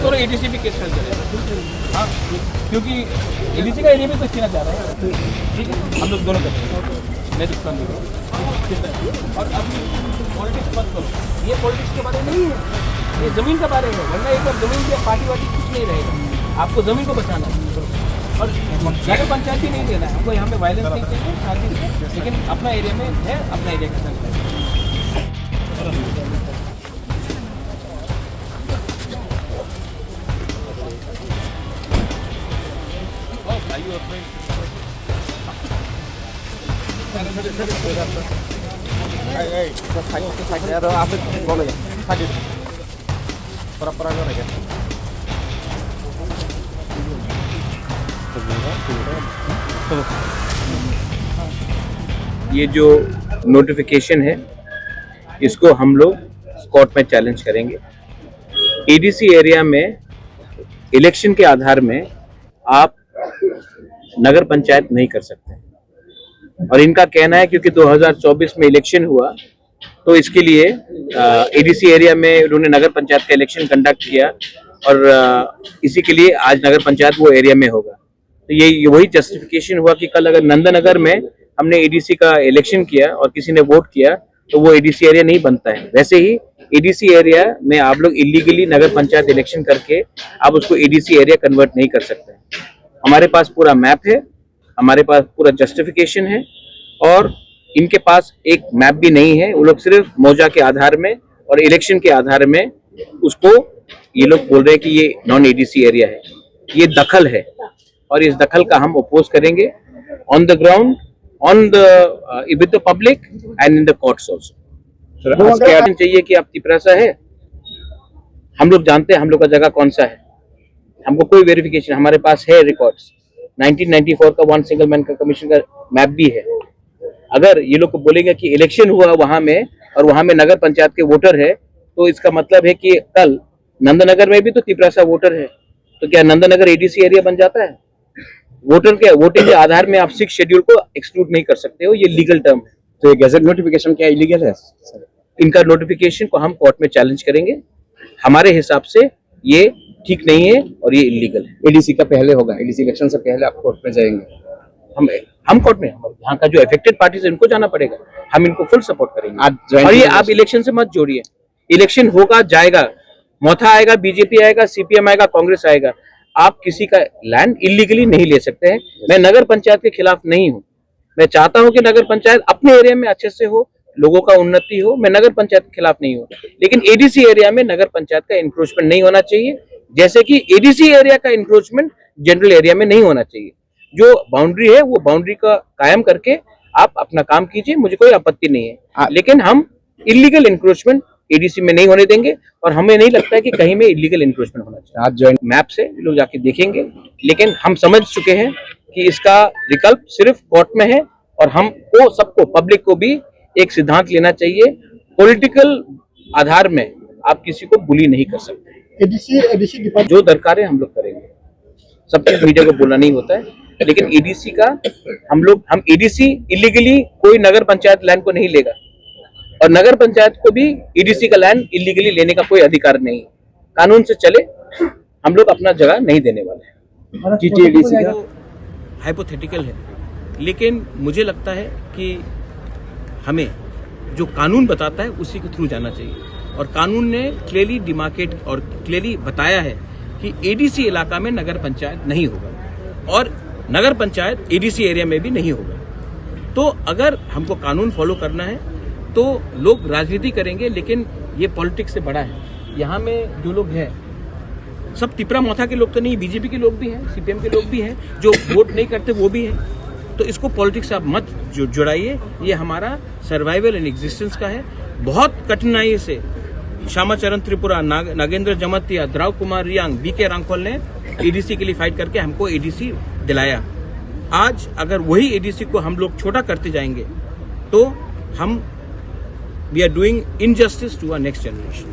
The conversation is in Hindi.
तो एडीसी भी केस फाइल करेगा, हाँ, क्योंकि एडीसी का एरिया भी तो छीना चाह रहा है। ठीक है, हम लोग दोनों करते हैं, मैं दुकान दे रहा हूँ। और अब पॉलिटिक्स मत करो, ये पॉलिटिक्स के बारे में नहीं है, ये ज़मीन के बारे में। वरना एक बार ज़मीन की पार्टी वार्टी कुछ नहीं रहेगा, आपको ज़मीन को बचाना है। और नगर पंचायत भी नहीं देना है हमको, यहाँ पे वायलेंस नहीं चाहिए शांति से, लेकिन अपना एरिया में है, अपना एरिया के साथ। ये जो नोटिफिकेशन है इसको हम लोग कोर्ट में चैलेंज करेंगे। एडीसी एरिया में इलेक्शन के आधार में आप नगर पंचायत नहीं कर सकते, और इनका कहना है क्योंकि 2024 में इलेक्शन हुआ तो इसके लिए एडीसी एरिया में उन्होंने नगर पंचायत का इलेक्शन कंडक्ट किया, और इसी के लिए आज नगर पंचायत वो एरिया में होगा। तो ये वही जस्टिफिकेशन हुआ कि कल अगर नंदनगर में हमने एडीसी का इलेक्शन किया और किसी ने वोट किया तो वो एडीसी एरिया नहीं बनता है। वैसे ही एडीसी एरिया में आप लोग इलीगली नगर पंचायत इलेक्शन करके आप उसको एडीसी एरिया कन्वर्ट नहीं कर सकते। हमारे पास पूरा मैप है, हमारे पास पूरा जस्टिफिकेशन है, और इनके पास एक मैप भी नहीं है। वो लोग सिर्फ मौजा के आधार में और इलेक्शन के आधार में उसको ये लोग बोल रहे हैं कि ये नॉन एडीसी एरिया है। ये दखल है और इस दखल का हम अपोज करेंगे on the ground, on the with the public and in the courts also. चाहिए कि आप तिपरासा है, हम लोग जानते हैं हम लोग का जगह कौन सा है, हमको कोई वेरिफिकेशन, हमारे पास है रिकॉर्ड्स, 1994 का वन सिंगल मैन का कमीशन का मैप भी है। अगर ये लोग को बोलेंगे कि इलेक्शन हुआ वहां में और वहां में नगर पंचायत के वोटर है, तो इसका मतलब है कि कल नंदनगर में भी तो तिपरासा वोटर है, तो क्या नंदनगर एडीसी एरिया बन जाता है? वोटर के वोटिंग के आधार में आप 6 शेड्यूल को एक्सक्लूड नहीं कर सकते हो, ये लीगल टर्म है। तो ये गैजेट नोटिफिकेशन क्या इलीगल है? इनका नोटिफिकेशन को हम कोर्ट में चैलेंज करेंगे। हमारे हिसाब से ये ठीक नहीं है और ये इलीगल है। एडीसी का पहले होगा, एडीसी इलेक्शन से पहले आप कोर्ट में जाएंगे? हम कोर्ट में, यहाँ का जो अफेक्टेड पार्टीज है इनको जाना पड़ेगा, हम इनको फुल सपोर्ट करेंगे। और ये आप इलेक्शन से मत जोड़िए, इलेक्शन होगा जाएगा, मोथा आएगा, बीजेपी आएगा, सीपीएम आएगा, कांग्रेस आएगा, आप किसी का लैंड इलीगली नहीं ले सकते हैं। मैं नगर पंचायत के खिलाफ नहीं हूँ, मैं चाहता हूँ कि नगर पंचायत अपने एरिया में अच्छे से हो, लोगों का उन्नति हो, मैं नगर पंचायत के खिलाफ नहीं हूँ। लेकिन एडीसी एरिया में नगर पंचायत का इंक्रोचमेंट नहीं होना चाहिए, जैसे कि एडीसी एरिया का इंक्रोचमेंट जनरल एरिया में नहीं होना चाहिए। जो बाउंड्री है वो बाउंड्री का कायम करके आप अपना काम कीजिए, मुझे कोई आपत्ति नहीं है। लेकिन हम इलीगल इंक्रोचमेंट एडीसी में नहीं होने देंगे, और हमें नहीं लगता है कि कहीं में इलीगल इंक्रोचमेंट होना चाहिए। आज जॉइंट मैप से लोग जाके देखेंगे, लेकिन हम समझ चुके हैं कि इसका विकल्प सिर्फ कोर्ट में है, और हमको सबको, पब्लिक को भी एक सिद्धांत लेना चाहिए, पॉलिटिकल आधार में आप किसी को बुली नहीं कर सकते। एडीसी जो दरकार है हम लोग करेंगे, सब चीज मीडिया को बोलना नहीं होता है, लेकिन एडीसी का हम एडीसी इलीगली कोई नगर पंचायत लैंड को नहीं लेगा, और नगर पंचायत को भी एडीसी का लैंड इलीगली लेने का कोई अधिकार नहीं। कानून से चले, हम लोग अपना जगह नहीं देने वाले हैं। जीटीएडीसी का हाइपोथेटिकल है, लेकिन मुझे लगता है कि हमें जो कानून बताता है उसी के थ्रू जाना चाहिए, और कानून ने क्लियरली डिमार्केट और क्लियरली बताया है कि एडीसी इलाका में नगर पंचायत नहीं होगा, और नगर पंचायत एडीसी एरिया में भी नहीं होगा। तो अगर हमको कानून फॉलो करना है तो लोग राजनीति करेंगे, लेकिन ये पॉलिटिक्स से बड़ा है। यहाँ में जो लोग हैं सब तिपरा मोथा के लोग तो नहीं, बीजेपी के लोग भी हैं, सीपीएम के लोग भी हैं, जो वोट नहीं करते वो भी हैं। तो इसको पॉलिटिक्स से आप मत जुड़ाइए, ये हमारा सर्वाइवल एंड एग्जिस्टेंस का है। बहुत कठिनाई से श्यामाचरण त्रिपुरा, नागेंद्र जमतिया, द्राव कुमार रियांग, बीके रांगफल ने एडीसी के लिए फाइट करके हमको एडीसी दिलाया। आज अगर वही एडीसी को हम लोग छोटा करते जाएंगे तो हम we are doing injustice to our next generation.